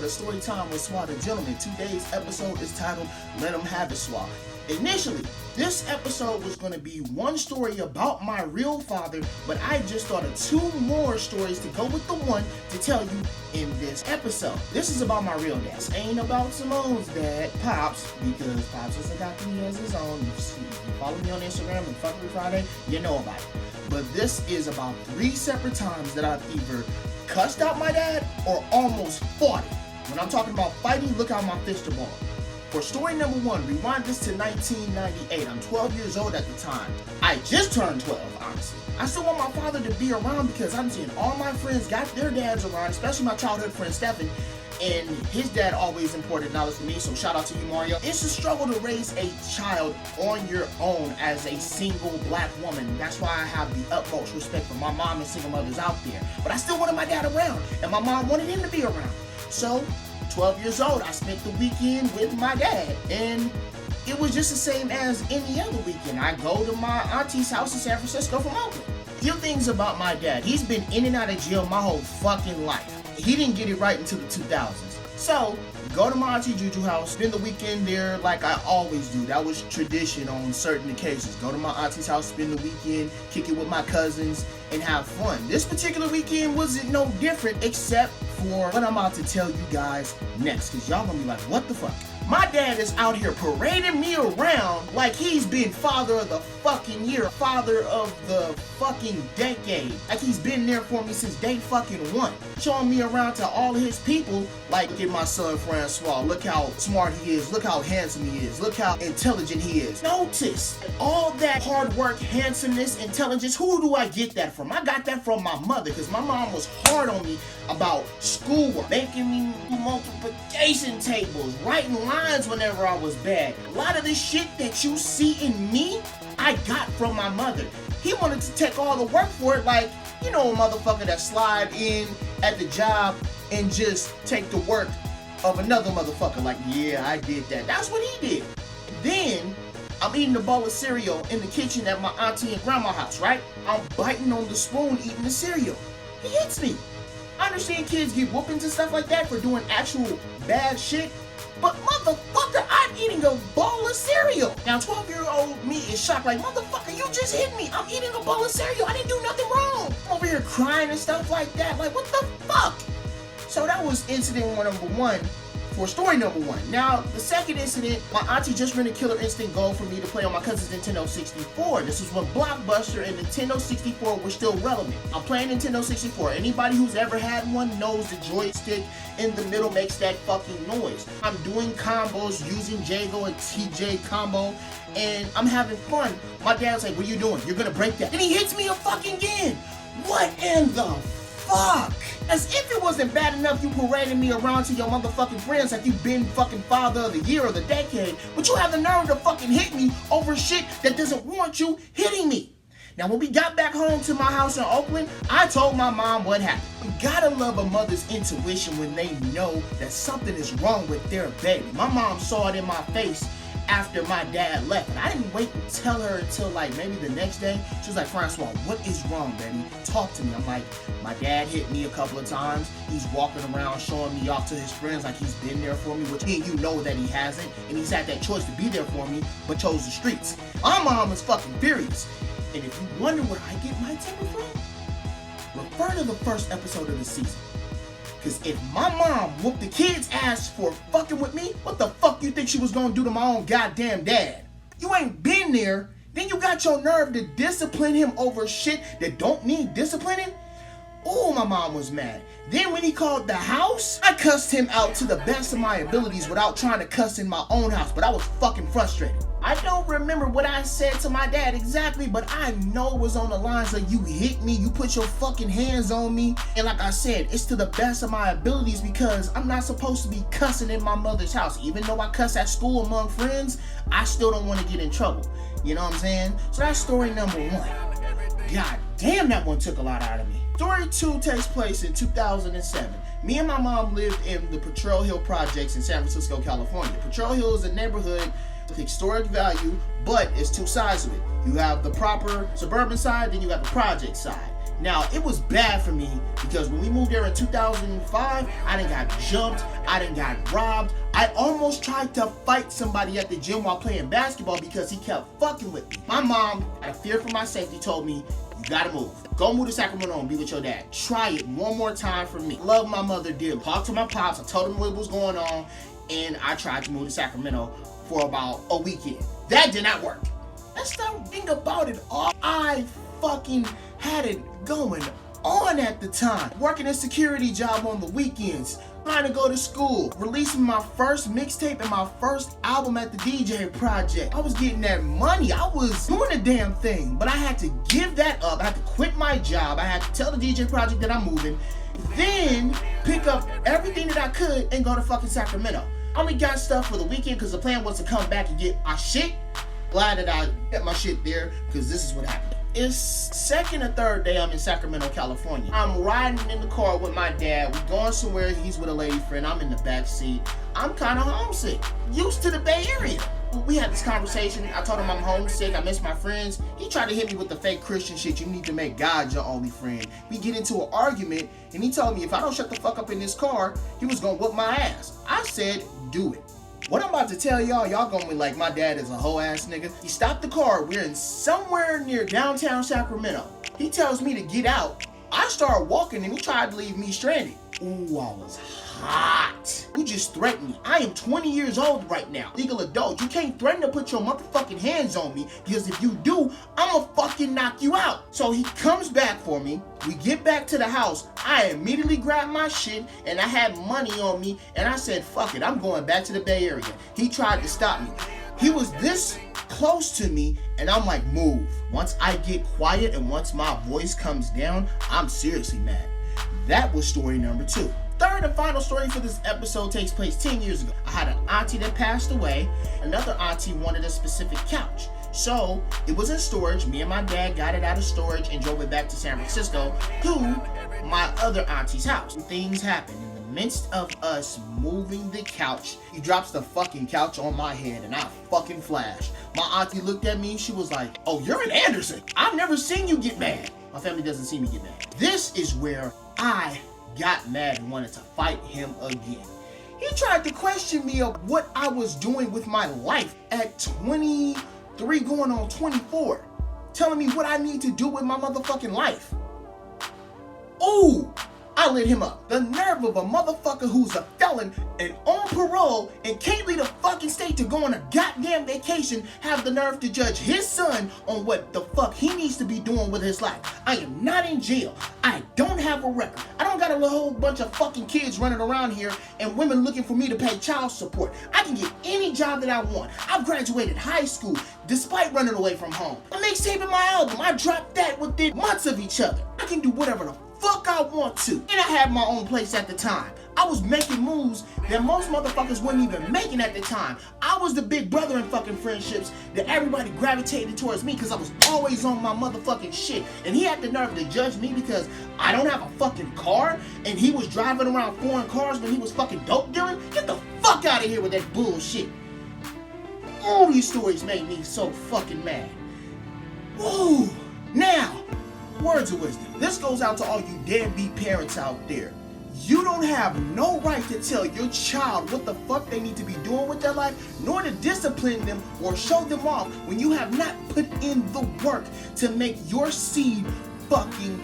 to Story Time with Swat the Gentleman. Today's episode is titled Let 'Em Have It, Swat. Initially, this episode was going to be one story about my real father, but I just thought of two more stories to go with the one to tell you in this episode. This is about my real dad. This ain't about Simone's dad, Pops, because Pops has adopted me as his own. If you follow me on Instagram and Fuck Me Friday, you know about it. But this is about 3 separate times that I've either cussed out my dad or almost fought it. When I'm talking about fighting, look how my fists are balled. For story number 1, rewind this to 1998. I'm 12 years old at the time. I just turned 12, honestly. I still want my father to be around because I'm seeing all my friends got their dads around, especially my childhood friend Stephen, and his dad always imported knowledge for me, so shout out to you, Mario. It's a struggle to raise a child on your own as a single black woman. That's why I have the utmost respect for my mom and single mothers out there. But I still wanted my dad around, and my mom wanted him to be around. So 12 years old, I spent the weekend with my dad, and it was just the same as any other weekend. I go to my auntie's house in San Francisco from Oakland. Few things about my dad. He's been in and out of jail my whole fucking life. He didn't get it right until the 2000s. So, go to my auntie Juju house, spend the weekend there like I always do. That was tradition on certain occasions. Go to my auntie's house, spend the weekend, kick it with my cousins, and have fun. This particular weekend wasn't no different except for what I'm about to tell you guys next, because y'all gonna be like, what the fuck? My dad is out here parading me around like he's been father of the fucking year, father of the fucking decade. Like he's been there for me since day fucking 1. Showing me around to all of his people like, look at my son Francois, look how smart he is, look how handsome he is, look how intelligent he is. Notice all that hard work, handsomeness, intelligence, who do I get that from? I got that from my mother, because my mom was hard on me about schoolwork, making me multiplication tables, writing lines whenever I was bad. A lot of the shit that you see in me, I got from my mother. He wanted to take all the work for it, like, you know, a motherfucker that slide in at the job and just take the work of another motherfucker. Like, yeah, I did that. That's what he did. Then I'm eating a bowl of cereal in the kitchen at my auntie and grandma's house, right? I'm biting on the spoon eating the cereal. He hits me. I understand kids get whoopings and stuff like that for doing actual bad shit, but motherfucker, I'm eating a bowl of cereal. Now 12-year-old me is shocked, like, motherfucker, you just hit me. I'm eating a bowl of cereal. I didn't do nothing wrong. I'm over here crying and stuff like that. Like, what the fuck? So that was incident number 1 for story number 1. Now, the second incident, my auntie just rented Killer Instinct Gold for me to play on my cousin's Nintendo 64. This was when Blockbuster and Nintendo 64 were still relevant. I'm playing Nintendo 64. Anybody who's ever had one knows the joystick in the middle makes that fucking noise. I'm doing combos using Jago and TJ combo, and I'm having fun. My dad's like, what are you doing? You're gonna break that. And he hits me again. What in the fuck? As if it wasn't bad enough you parading me around to your motherfucking friends like you've been fucking father of the year or the decade, but you have the nerve to fucking hit me over shit that doesn't warrant you hitting me. Now, when we got back home to my house in Oakland, I told my mom what happened. You gotta love a mother's intuition when they know that something is wrong with their baby. My mom saw it in my face after my dad left, and I didn't wait to tell her until like maybe the next day. She was like, Francois, what is wrong, baby? Talk to me. I'm like, my dad hit me a couple of times. He's walking around showing me off to his friends like he's been there for me, which you know that he hasn't, and he's had that choice to be there for me, but chose the streets. My mom is fucking furious. And if you wonder where I get my temper from, refer to the first episode of the season. Because if my mom whooped the kid's ass for fucking with me, what the fuck you think she was gonna do to my own goddamn dad? You ain't been there, then you got your nerve to discipline him over shit that don't need disciplining? Oh, my mom was mad. Then when he called the house, I cussed him out to the best of my abilities without trying to cuss in my own house, but I was fucking frustrated. I don't remember what I said to my dad exactly, but I know it was on the lines of you hit me, you put your fucking hands on me, and like I said, it's to the best of my abilities because I'm not supposed to be cussing in my mother's house. Even though I cuss at school among friends, I still don't want to get in trouble. You know what I'm saying? So that's story number 1. God damn, that one took a lot out of me. Story 2 takes place in 2007. Me and my mom lived in the Potrero Hill projects in San Francisco, California. Potrero Hill is a neighborhood with historic value, but it's 2 sides of it. You have the proper suburban side, then you got the project side. Now, it was bad for me because when we moved there in 2005, I done got jumped, I done got robbed. I almost tried to fight somebody at the gym while playing basketball because he kept fucking with me. My mom, out of fear for my safety, told me, you gotta move. Go move to Sacramento and be with your dad. Try it one more time for me. Love my mother dearly. Talked to my pops, I told him what was going on, and I tried to move to Sacramento for about a weekend. That did not work. That's the thing about it all. I fucking had it going on at the time. Working a security job on the weekends, trying to go to school, releasing my first mixtape and my first album at the DJ Project. I was getting that money. I was doing a damn thing, but I had to give that up. I had to quit my job. I had to tell the DJ Project that I'm moving, then pick up everything that I could and go to fucking Sacramento. I only got stuff for the weekend because the plan was to come back and get my shit. Glad that I got my shit there because this is what happened. It's second or third day I'm in Sacramento, California. I'm riding in the car with my dad. We're going somewhere. He's with a lady friend. I'm in the back seat. I'm kind of homesick. Used to the Bay Area. We had this conversation. I told him I'm homesick. I miss my friends. He tried to hit me with the fake Christian shit. You need to make God your only friend. We get into an argument, and he told me if I don't shut the fuck up in this car, he was going to whoop my ass. I said, do it. What I'm about to tell y'all gonna be like, my dad is a hoe ass nigga. He stopped the car. We're in somewhere near downtown Sacramento. He tells me to get out. I start walking and he tried to leave me stranded. Ooh, I was hot. You just threatened me. I am 20 years old right now. Legal adult. You can't threaten to put your motherfucking hands on me because if you do, I'ma fucking knock you out. So he comes back for me. We get back to the house. I immediately grabbed my shit and I had money on me and I said, fuck it, I'm going back to the Bay Area. He tried to stop me. He was this close to me and I'm like, move. Once I get quiet and once my voice comes down, I'm seriously mad. That was story number 2. Third and final story for this episode takes place 10 years ago. I had an auntie that passed away. Another auntie wanted a specific couch. So it was in storage. Me and my dad got it out of storage and drove it back to San Francisco to my other auntie's house. Things happened. In the midst of us moving the couch, he drops the fucking couch on my head and I fucking flashed. My auntie looked at me. She was like, oh, you're an Anderson. I've never seen you get mad. My family doesn't see me get mad. This is where I got mad and wanted to fight him again. He tried to question me of what I was doing with my life at 23 going on 24. Telling me what I need to do with my motherfucking life. Ooh, I lit him up. The nerve of a motherfucker who's a felon and on parole and can't leave the fucking state to go on a goddamn vacation have the nerve to judge his son on what the fuck he needs to be doing with his life. I am not in jail. I don't have a record. I don't got a whole bunch of fucking kids running around here and women looking for me to pay child support. I can get any job that I want. I've graduated high school despite running away from home. I'm mixtaping my album. I dropped that within months of each other. I can do whatever the fuck I want to. And I had my own place at the time. I was making moves that most motherfuckers weren't even making at the time. I was the big brother in fucking friendships that everybody gravitated towards me because I was always on my motherfucking shit. And he had the nerve to judge me because I don't have a fucking car and he was driving around foreign cars when he was fucking dope dealing. Get the fuck out of here with that bullshit. All these stories made me so fucking mad. Woo! Now, words of wisdom. This goes out to all you deadbeat parents out there. You don't have no right to tell your child what the fuck they need to be doing with their life, nor to discipline them or show them off when you have not put in the work to make your seed fucking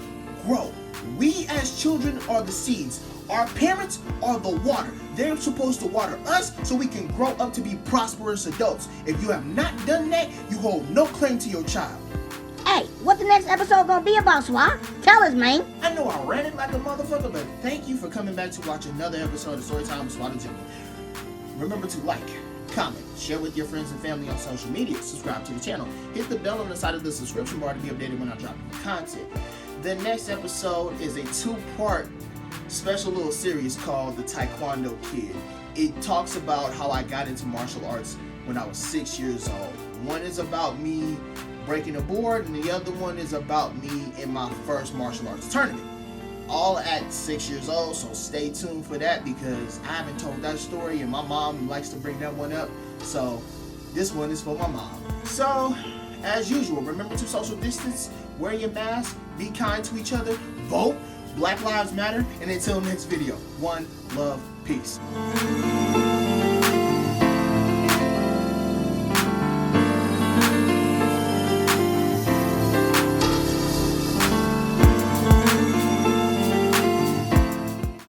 grow. We as children are the seeds. Our parents are the water. They're supposed to water us so we can grow up to be prosperous adults. If you have not done that, you hold no claim to your child. Hey, what the next episode gonna be about, Swat? Tell us, man. I know I ran it like a motherfucker, but thank you for coming back to watch another episode of Storytime with Swat and Jimmy. Remember to like, comment, share with your friends and family on social media, subscribe to the channel, hit the bell on the side of the subscription bar to be updated when I drop new content. The next episode is a 2-part special little series called The Taekwondo Kid. It talks about how I got into martial arts when I was 6 years old. One is about me breaking a board, and the other one is about me in my first martial arts tournament. All at 6 years old, so stay tuned for that because I haven't told that story and my mom likes to bring that one up. So this one is for my mom. So As usual, remember to social distance, wear your mask, be kind to each other, vote, Black Lives Matter, and until next video, one love, peace.